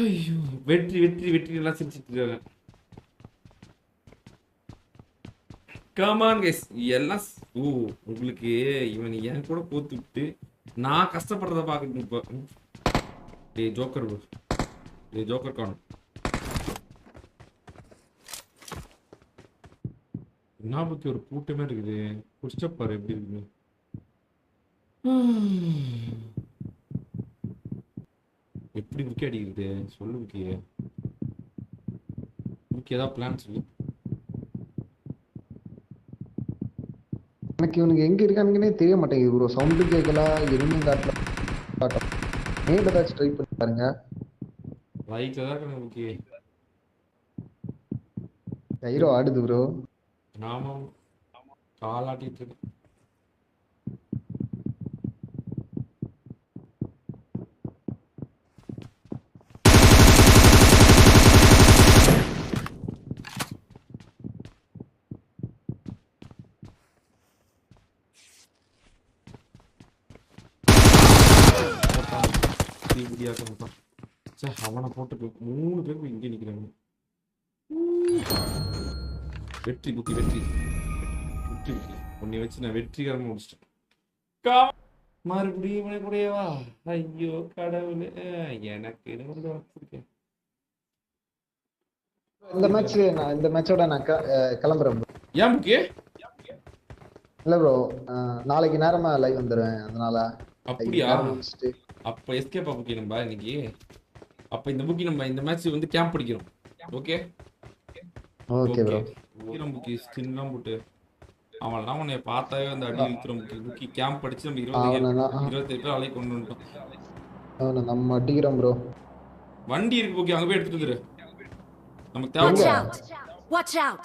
ஐயோ வெற்றி வெற்றி வெற்றி எல்லாம் சிரிச்சிட்டு இருக்காங்க. கமான் கைஸ் எல்லாம் ஓ உங்களுக்கு இவன் என் கூட போத்து விட்டு நான் கஷ்டப்படுறத பாக்கணும் இப்போ. டேய் ஜோக்கர் bro. டேய் ஜோக்கர் காணும். என்ன பத்தி ஒரு கூட்டமே இருக்குது. குடிச்சப்பாரு எப்படி இருக்குன்னு. எப்படி புக்கி அடிக்கிறது சொல்லு புக்கி. புக்கி ஏதாவது பிளான் சொல்லு. எனக்கு இவனுக்கு எங்க இருக்கானுங்கன்னே தெரிய மாட்டேங்குது ப்ரோ. சவுண்டு கேட்கல, எதுவுமே காட்டல. நேர்ல ஏதாச்சும் ட்ரை பண்ணி பாருங்க. ரைட்ல தான் இருக்கானு புக்கி. கைரோ ஆடுது ப்ரோ. நாம காலாட்டிட்டு இருக்கு. அவனை போட்டு 3 பேருக்கு இங்கே நிக்கிறாங்க. வெற்றி புக்கி வெற்றி வெற்றி புக்கி உன்னை வச்சு நான் வெற்றிகரமா முடிச்சிட்டேன். மறுபடியும் இவனை கூடவா? ஐயோ கடவுளே எனக்கு வச்சிருக்கேன். இந்த மேட்சோட நான் கிளம்புறேன் ப்ரோ. ஏன் புக்கி? இல்ல ப்ரோ, நாளைக்கு நேரமா லைவ் வந்துடுவேன். அதனால அப்படியா? அப்ப எஸ்கேப் புக்கி நம்ம இன்னைக்கு. அப்ப இந்த புக்கி நம்ம இந்த மேட்ச் வந்து கேம்ப் படிக்கிறோம். Okay okay bro. ஹீரம் புக்கி ஸ்கின்லாம் போட்டு அவன்லாம் உன்னை பார்த்தாவே அந்த அடி இழுத்துரும் புக்கி. புக்கி கேம்ப் படிச்சு நம்ம 28 பேர் அலை கொண்டு வந்துட்டோம். அவனை நம்ம அடிக்கிறோம் ப்ரோ. வண்டி இருக்கு புக்கி, அங்க போய் எடுத்துட்டு வந்துரு. நமக்கு தேவை. Watch out.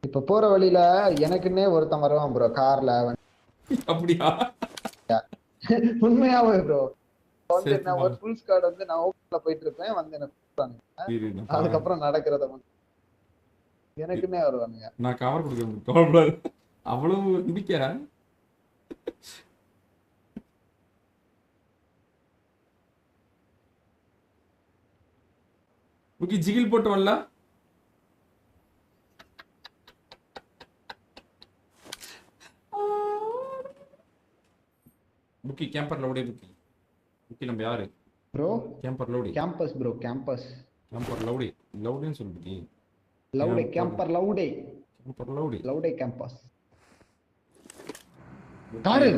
இப்ப போற வழியில எனக்குன்னே ஒருத்தன் வருவான் ப்ரோ கார்ல. அப்படியா? உண்மையாவே ப்ரோ. வந்து நான் ஒரு ஃபுல் ஸ்குவாட் வந்து நான் ஓப்பன்ல போயிட்டு இருப்பேன், வந்து எனக்கு கூப்பிட்டாங்க. அதுக்கப்புறம் நடக்கிறத வந்து எனக்குன்னே வருவானுங்க. நான் கவர் கொடுக்க கவலைப்படாது. அவ்வளவு நம்பிக்கை. புக்கி ஜிகில் போட்டு வரல. புக்கி கேம்பர் லவுடே புக்கி. புக்கி நம்ம யாரு ப்ரோ? கேம்பர் லவுடே. Campus bro, campus. கேம்பர் லவுடே. லவுடேன்னு சொல்லு புக்கி. லவுடே கேம்பர் லவுடே. கேம்பர் லவுடே. லவுடே கேம்பஸ். காரு.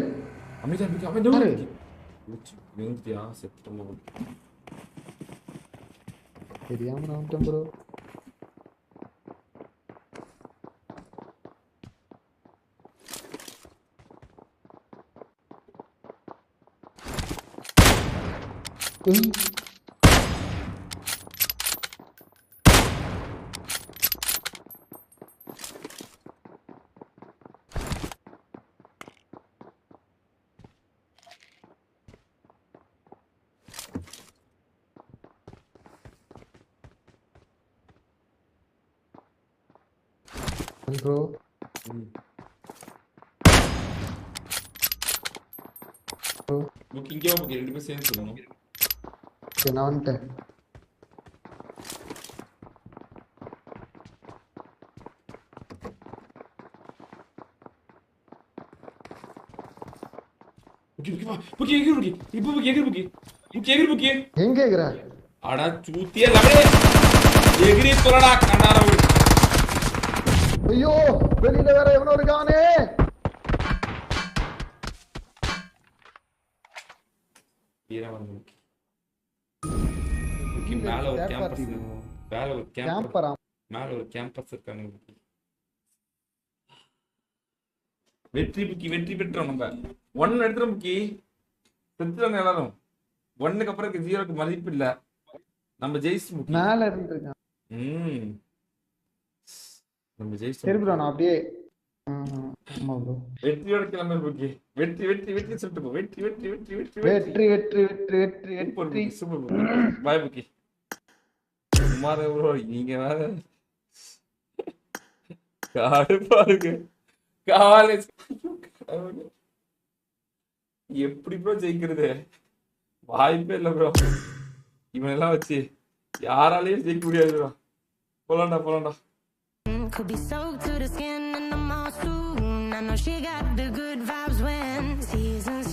அமிதா புக்கி அவன் டோர். நின்னுட்டியா செத்துட்டோம் புக்கி. தெரியாம நான் வந்துட்டேன் ப்ரோ. ப்ரோ புக்கி இங்கே புக்கி ரெண்டு பேரும் சேர்ந்து சொல்லணும். நான் வந்துட்டேன். புக்கி எங்க புக்கி? இப்போ புக்கி எங்க புக்கி? புக்கி எங்க புக்கி? எங்க கேக்குற? அட சூத்தியே லவடே. எகிரி போறடா கண்டாரவு. ஐயோ வெளியில வேற எவனோ இருக்கானே. வீரவன் புக்கி. புக்கி மேல ஒரு கேம்பஸ். மேல ஒரு கேம்பர். மேல ஒரு கேம்பஸ் இருக்கானே புக்கி. வெற்றி புக்கி வெற்றி பெற்றோம் நம்ம. 1 எடுத்துறோம் புக்கி. செத்துறாங்க எல்லாரும். 1க்கு அப்புறம் 0க்கு மதிப்பு இல்ல. நம்ம ஜெயிச்சு புக்கி. மேல இருந்திருக்கான். நம்ம ஜெயிச்சு. சரி ப்ரோ, நான் அப்படியே ஆமா ப்ரோ. வெற்றியோட கிளம்பு புக்கி. வெற்றி வெற்றி வெற்றி சொல்லிட்டு போ. வெற்றி வெற்றி வெற்றி வெற்றி வெற்றி வெற்றி வெற்றி வெற்றி வெற்றி. சூப்பர் புக்கி. பை புக்கி. சும்மாவே ப்ரோ நீங்க வேற காடு பாருங்க. காலேஜ் எப்படி ப்ரோ ஜெயிக்கிறது? வாய்ப்பே இல்ல ப்ரோ. இவன் எல்லாம் வச்சு யாராலையும் ஜெயிக்க முடியாது bro. போலாம்டா. Could be soaked to the skin and I'm all soon. I know she got the good vibes when seasons